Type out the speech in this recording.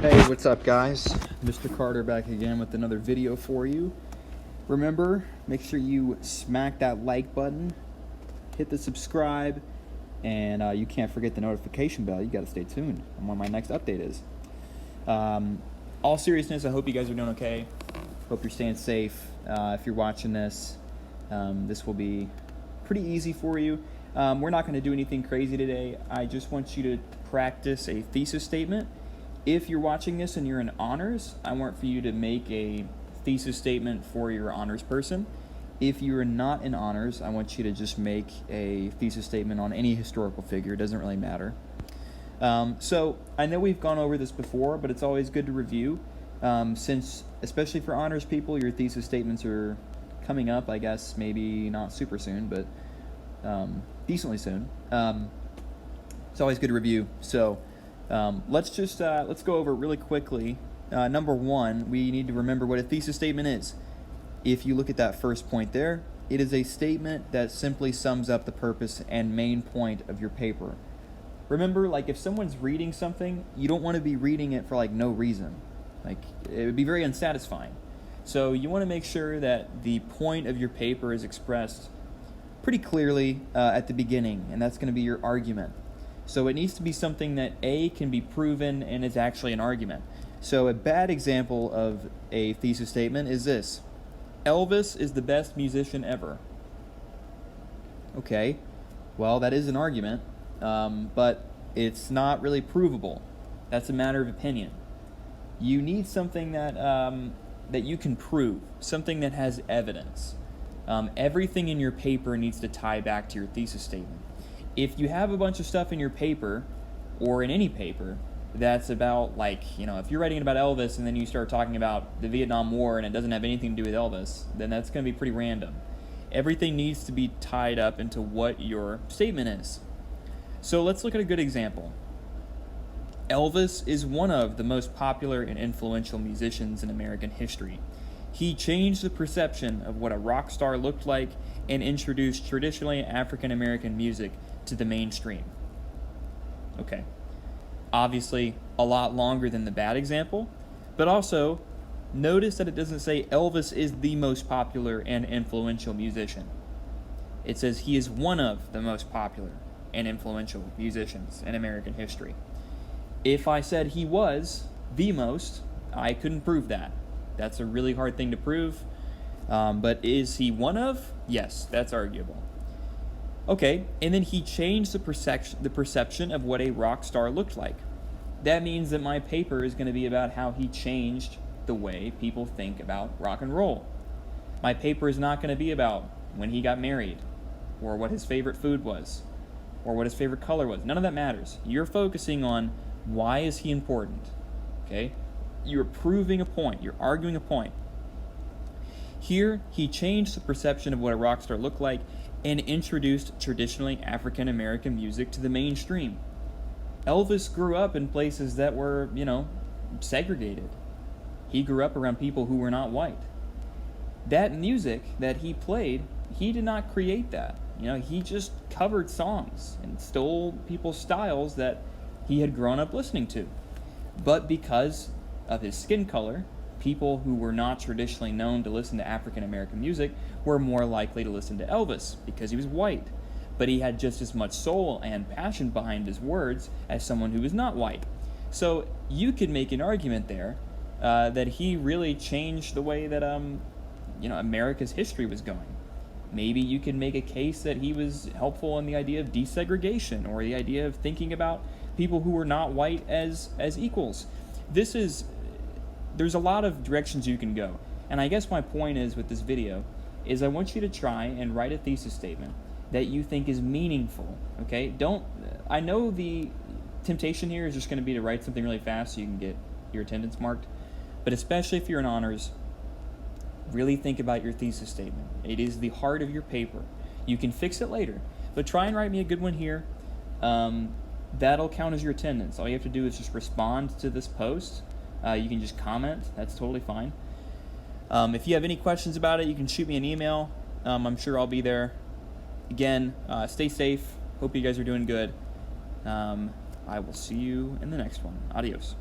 Hey, what's up, guys? Mr. Carter back again with another video for you. Remember, make sure you smack that like button, hit the subscribe, and you can't forget the notification bell. You gotta stay tuned on when my next update is. All seriousness, I hope you guys are doing okay. Hope you're staying safe. If you're watching this, this will be pretty easy for you. We're not gonna do anything crazy today. I just want you to practice a thesis statement. If you're watching this and you're in honors, I want for you to make a thesis statement for your honors person. If you're not in honors, I want you to just make a thesis statement on any historical figure. It doesn't really matter. So I know we've gone over this before, but it's always good to review. Since, especially for honors people, your thesis statements are coming up, I guess, maybe not super soon, but decently soon. It's always good to review. So let's go over it really quickly. Number one, we need to remember what a thesis statement is. If you look at that first point there, it is a statement that simply sums up the purpose and main point of your paper. Remember, like, if someone's reading something, you don't want to be reading it for like no reason. Like, it would be very unsatisfying. So you want to make sure that the point of your paper is expressed pretty clearly at the beginning, and that's going to be your argument. So it needs to be something that A, can be proven and is actually an argument. So a bad example of a thesis statement is this: Elvis is the best musician ever. Okay, well, that is an argument, but it's not really provable. That's a matter of opinion. You need something that that you can prove, something that has evidence. Everything in your paper needs to tie back to your thesis statement. If you have a bunch of stuff in your paper, or in any paper, that's about, like, if you're writing about Elvis and then you start talking about the Vietnam War and it doesn't have anything to do with Elvis, then that's going to be pretty random. Everything needs to be tied up into what your statement is. So let's look at a good example. Elvis is one of the most popular and influential musicians in American history. He changed the perception of what a rock star looked like and introduced traditionally African American music to the mainstream. Okay. Obviously, a lot longer than the bad example, but also notice that it doesn't say Elvis is the most popular and influential musician. It says he is one of the most popular and influential musicians in American history. If I said he was the most, I couldn't prove that. That's a really hard thing to prove. But is he one of? Yes, that's arguable. Okay, and then he changed the perception of what a rock star looked like. That means that my paper is going to be about how he changed the way people think about rock and roll. My paper is not going to be about when he got married, or what his favorite food was, or what his favorite color was. None of that matters. You're focusing on why is he important, okay? You're proving a point. You're arguing a point. Here, he changed the perception of what a rock star looked like and introduced traditionally African American music to the mainstream. Elvis grew up in places that were, segregated. He grew up around people who were not white. That music that he played, he did not create that. He just covered songs and stole people's styles that he had grown up listening to. But because of his skin color, people who were not traditionally known to listen to African American music were more likely to listen to Elvis because he was white. But he had just as much soul and passion behind his words as someone who was not white. So you could make an argument there that he really changed the way that America's history was going. Maybe you could make a case that he was helpful in the idea of desegregation, or the idea of thinking about people who were not white as equals. There's a lot of directions you can go. And I guess my point is, with this video, is I want you to try and write a thesis statement that you think is meaningful, okay? I know the temptation here is just going to be to write something really fast so you can get your attendance marked, but especially if you're in honors, really think about your thesis statement. It is the heart of your paper. You can fix it later, but try and write me a good one here. That'll count as your attendance. All you have to do is just respond to this post. You can just comment. That's totally fine. If you have any questions about it, you can shoot me an email. I'm sure I'll be there. Again, stay safe. Hope you guys are doing good. I will see you in the next one. Adios.